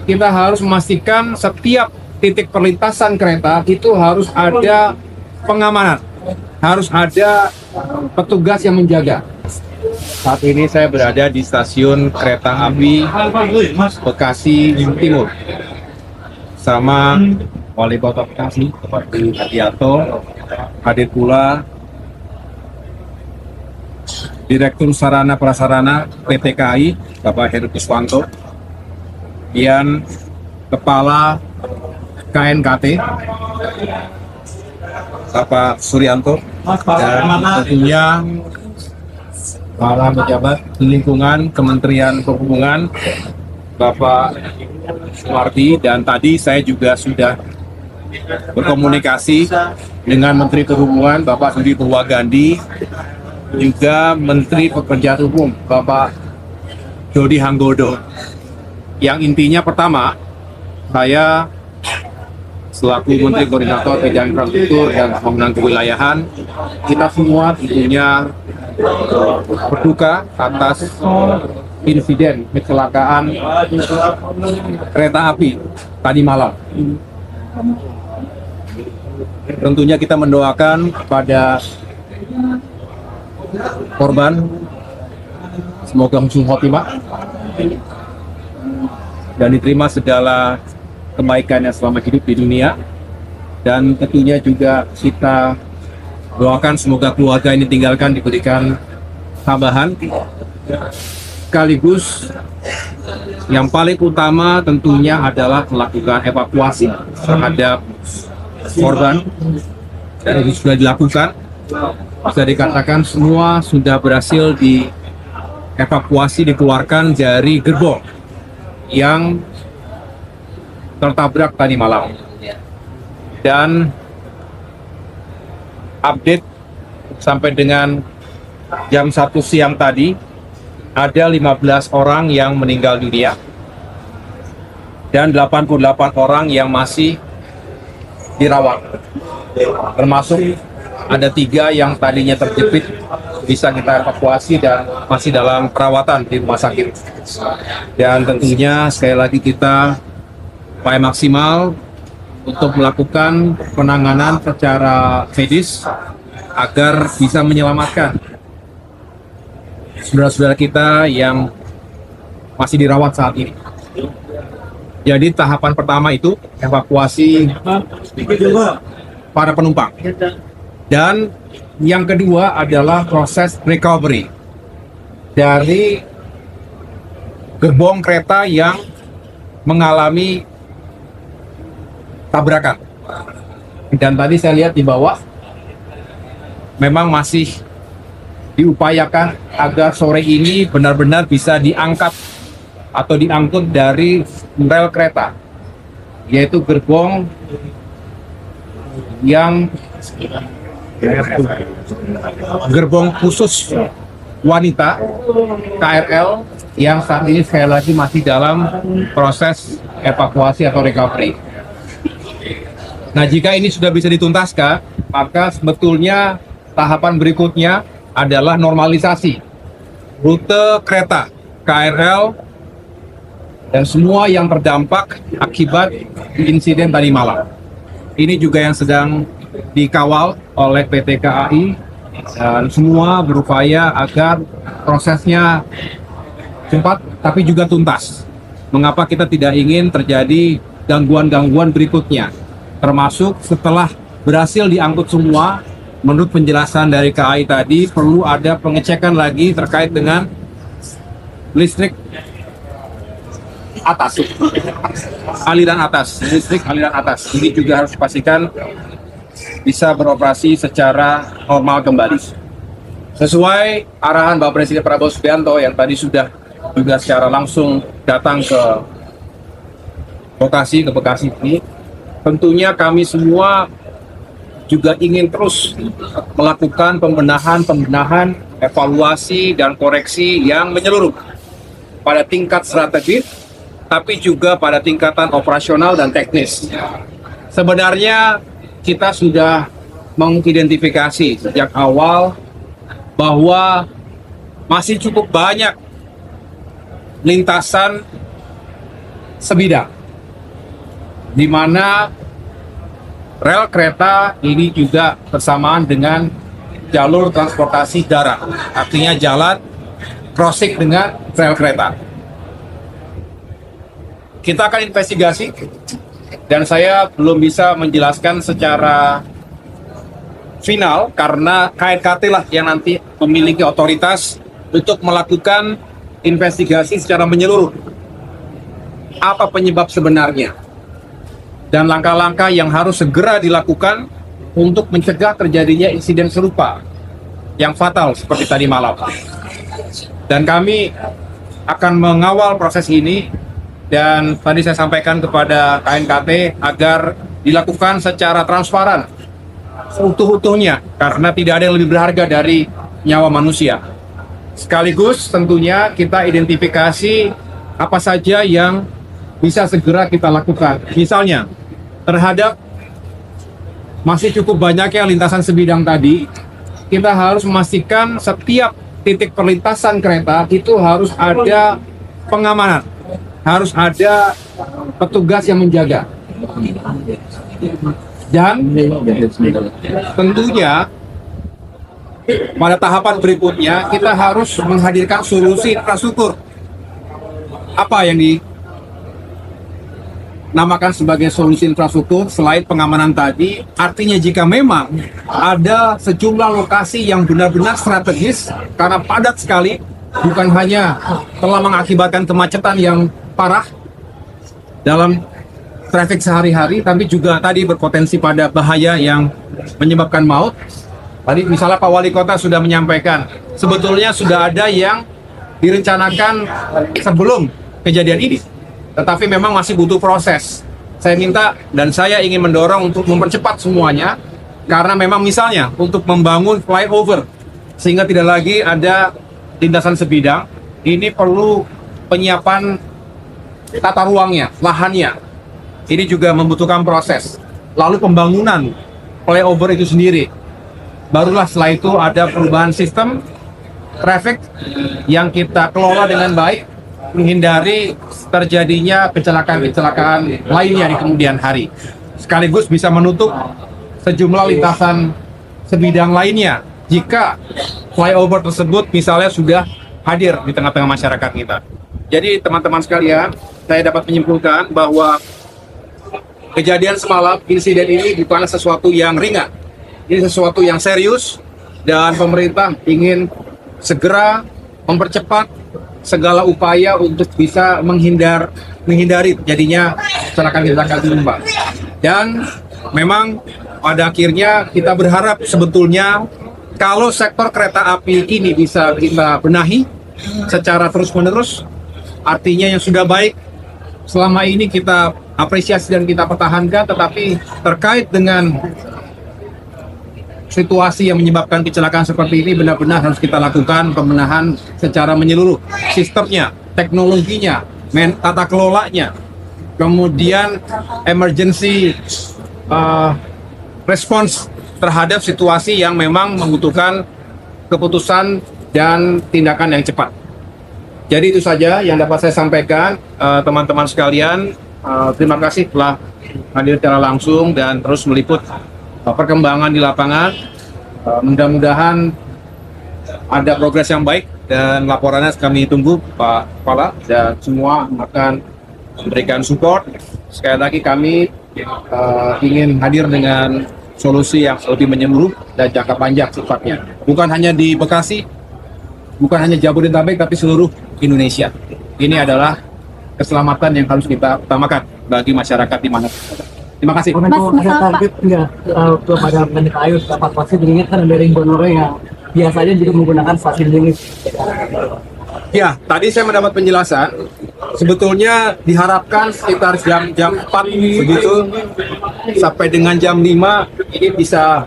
kita harus memastikan setiap titik perlintasan kereta itu harus ada pengamanan, harus ada petugas yang menjaga. Saat ini saya berada di stasiun kereta api Bekasi Timur sama Wali Kota Bekasi, Bapak Hadianto, hadir pula Direktur Sarana Prasarana PT KAI, Bapak Heru Kuswanto, dan Kepala KNKT, Bapak Suryanto, dan tentunya para pejabat lingkungan Kementerian Perhubungan, Bapak Sumardi, dan tadi saya juga sudah berkomunikasi dengan Menteri Perhubungan, Bapak Budi Purwagandi, juga Menteri Pekerjaan Umum, Bapak Dodi Hanggodo. Yang intinya pertama, saya selaku Menteri Koordinator Bidang Infrastruktur dan Pembangunan Kewilayahan, kita semua tentunya berduka atas insiden kecelakaan kereta api tadi malam. Tentunya kita mendoakan kepada korban, semoga husnul khotimah dan diterima segala kebaikannya selama hidup di dunia. Dan tentunya juga kita doakan semoga keluarga ini tinggalkan diberikan tambahan. Sekaligus yang paling utama tentunya adalah melakukan evakuasi terhadap korban, dan itu sudah dilakukan. Bisa dikatakan semua sudah berhasil dievakuasi, dikeluarkan dari gerbong yang tertabrak tadi malam. Dan update sampai dengan jam 1 siang tadi, ada 15 orang yang meninggal dunia dan 88 orang yang masih dirawat, termasuk ada 3 yang tadinya terjepit bisa kita evakuasi dan masih dalam perawatan di rumah sakit. Dan tentunya sekali lagi kita upaya maksimal untuk melakukan penanganan secara medis agar bisa menyelamatkan saudara-saudara kita yang masih dirawat saat ini. Jadi tahapan pertama itu evakuasi para penumpang. Dan yang kedua adalah proses recovery dari gerbong kereta yang mengalami tabrakan. Dan tadi saya lihat di bawah memang masih diupayakan agar sore ini benar-benar bisa diangkat atau diangkut dari rel kereta, yaitu gerbong yang gerbong khusus wanita KRL yang saat ini sekali lagi masih dalam proses evakuasi atau recovery. Nah, jika ini sudah bisa dituntaskan, maka sebetulnya tahapan berikutnya adalah normalisasi rute kereta KRL dan semua yang terdampak akibat insiden tadi malam. Ini juga yang sedang dikawal oleh PT KAI dan semua berupaya agar prosesnya cepat tapi juga tuntas. Mengapa kita tidak ingin terjadi gangguan-gangguan berikutnya, termasuk setelah berhasil diangkut semua. Menurut penjelasan dari KAI tadi, perlu ada pengecekan lagi terkait dengan listrik atas, aliran atas, listrik aliran atas. Ini juga harus dipastikan bisa beroperasi secara normal kembali. Sesuai arahan Bapak Presiden Prabowo Subianto yang tadi sudah juga secara langsung datang ke lokasi, ke Bekasi ini, tentunya kami semua juga ingin terus melakukan pembenahan, evaluasi, dan koreksi yang menyeluruh pada tingkat strategis, tapi juga pada tingkatan operasional dan teknis. Sebenarnya kita sudah mengidentifikasi sejak awal bahwa masih cukup banyak lintasan sebidang di mana rel kereta ini juga bersamaan dengan jalur transportasi darat, artinya jalan crossing dengan rel kereta. Kita akan investigasi, dan saya belum bisa menjelaskan secara final karena KNKT lah yang nanti memiliki otoritas untuk melakukan investigasi secara menyeluruh. Apa penyebab sebenarnya dan langkah-langkah yang harus segera dilakukan untuk mencegah terjadinya insiden serupa yang fatal seperti tadi malam. Dan kami akan mengawal proses ini, dan tadi saya sampaikan kepada KNKT agar dilakukan secara transparan, seutuh-utuhnya, karena tidak ada yang lebih berharga dari nyawa manusia. Sekaligus tentunya kita identifikasi apa saja yang bisa segera kita lakukan. Misalnya, terhadap masih cukup banyaknya lintasan sebidang tadi, kita harus memastikan setiap titik perlintasan kereta itu harus ada pengamanan, harus ada petugas yang menjaga. Dan tentunya pada tahapan berikutnya kita harus menghadirkan solusi infrastruktur. Apa yang dinamakan sebagai solusi infrastruktur selain pengamanan tadi? Artinya jika memang ada sejumlah lokasi yang benar-benar strategis karena padat sekali, bukan hanya telah mengakibatkan kemacetan yang parah dalam traffic sehari-hari, tapi juga tadi berpotensi pada bahaya yang menyebabkan maut. Tadi misalnya Pak Wali Kota sudah menyampaikan, sebetulnya sudah ada yang direncanakan sebelum kejadian ini, tetapi memang masih butuh proses. Saya minta dan saya ingin mendorong untuk mempercepat semuanya, karena memang misalnya untuk membangun flyover sehingga tidak lagi ada lintasan sebidang, ini perlu penyiapan tata ruangnya, lahannya. Ini juga membutuhkan proses. Lalu pembangunan flyover itu sendiri. Barulah setelah itu ada perubahan sistem traffic yang kita kelola dengan baik, menghindari terjadinya kecelakaan-kecelakaan lainnya di kemudian hari. Sekaligus bisa menutup sejumlah lintasan sebidang lainnya jika flyover tersebut misalnya sudah hadir di tengah-tengah masyarakat kita. Jadi teman-teman sekalian, saya dapat menyimpulkan bahwa kejadian semalam, insiden ini bukanlah sesuatu yang ringan. Ini sesuatu yang serius, dan pemerintah ingin segera mempercepat segala upaya untuk bisa menghindari terjadinya kecelakaan-kecelakaan serupa. Dan memang pada akhirnya kita berharap sebetulnya kalau sektor kereta api ini bisa kita benahi secara terus-menerus, artinya yang sudah baik selama ini kita apresiasi dan kita pertahankan, tetapi terkait dengan situasi yang menyebabkan kecelakaan seperti ini benar-benar harus kita lakukan pembenahan secara menyeluruh, sistemnya, teknologinya, tata kelolanya, kemudian emergency response terhadap situasi yang memang membutuhkan keputusan dan tindakan yang cepat. Jadi itu saja yang dapat saya sampaikan, teman-teman sekalian. Terima kasih telah hadir secara langsung dan terus meliput perkembangan di lapangan. Mudah-mudahan ada progres yang baik dan laporannya kami tunggu Pak Kepala, dan semua akan memberikan support. Sekali lagi kami ingin hadir dengan solusi yang lebih menyeluruh dan jangka panjang sifatnya. Bukan hanya di Bekasi, bukan hanya Jabodetabek, tapi seluruh Indonesia. Ini adalah keselamatan yang harus kita utamakan bagi masyarakat di mana. Terima kasih. Mas, ada target nggak kepada Menikayu dapat vaksin dingin, kan ada Ringbonore yang biasanya juga menggunakan vaksin dingin. Ya, tadi saya mendapat penjelasan. Sebetulnya diharapkan sekitar jam 4 begitu sampai dengan jam 5 ini bisa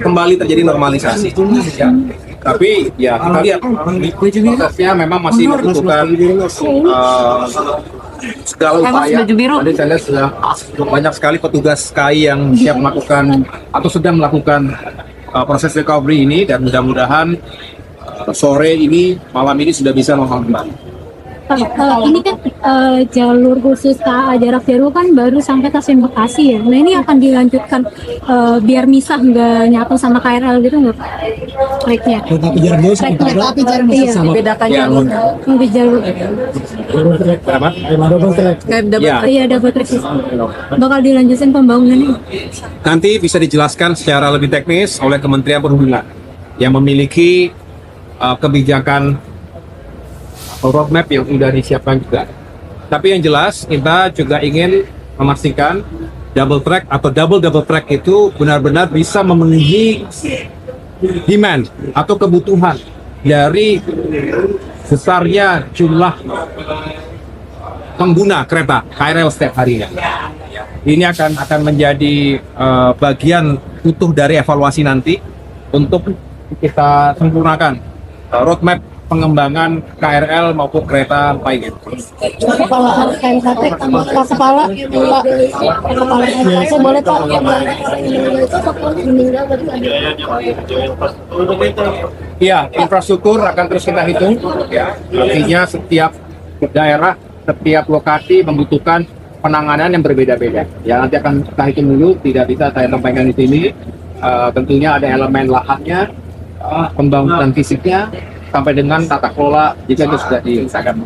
kembali terjadi normalisasi. Ya. Tapi ya kita lihat prosesnya memang masih membutuhkan segala upaya. Tadi saya lihat sudah banyak sekali petugas KAI yang siap melakukan atau sedang melakukan proses recovery ini, dan mudah-mudahan sore ini, malam ini sudah bisa normal kembali. Pak, ini kan jalur khusus KA jarak jauh kan baru sampai stasiun Bekasi ya. Nah ini akan dilanjutkan biar misah nggak nyatu sama KRL gitu nggak Pak? Tracknya. Kereta api jarak jauh sama Tracknya. kereta api jarak Iya. sama Bedakan Ya, jalur. Lebih jalur. double track. Apa? Double track. Kayak double Ya. Iya double track system. Bakal dilanjutin pembangunannya. Nanti bisa dijelaskan secara lebih teknis oleh Kementerian Perhubungan yang memiliki kebijakan roadmap yang sudah disiapkan juga. Tapi yang jelas kita juga ingin memastikan double track atau double track itu benar-benar bisa memenuhi demand atau kebutuhan dari besarnya jumlah pengguna kereta KRL setiap harinya. Ini akan menjadi bagian utuh dari evaluasi nanti untuk kita sempurnakan roadmap pengembangan KRL maupun kereta baik itu. Kepala KNKT, Pak Kepala, saya boleh tahu meninggal Iya, infrastruktur akan terus kita hitung. Ya, artinya setiap daerah, setiap lokasi membutuhkan penanganan yang berbeda-beda. Ya, nanti akan kita hitung dulu, tidak bisa saya sampaikan di sini. Tentunya ada elemen lahannya, pembangunan fisiknya, sampai dengan tata kelola jika itu sudah diusahakan.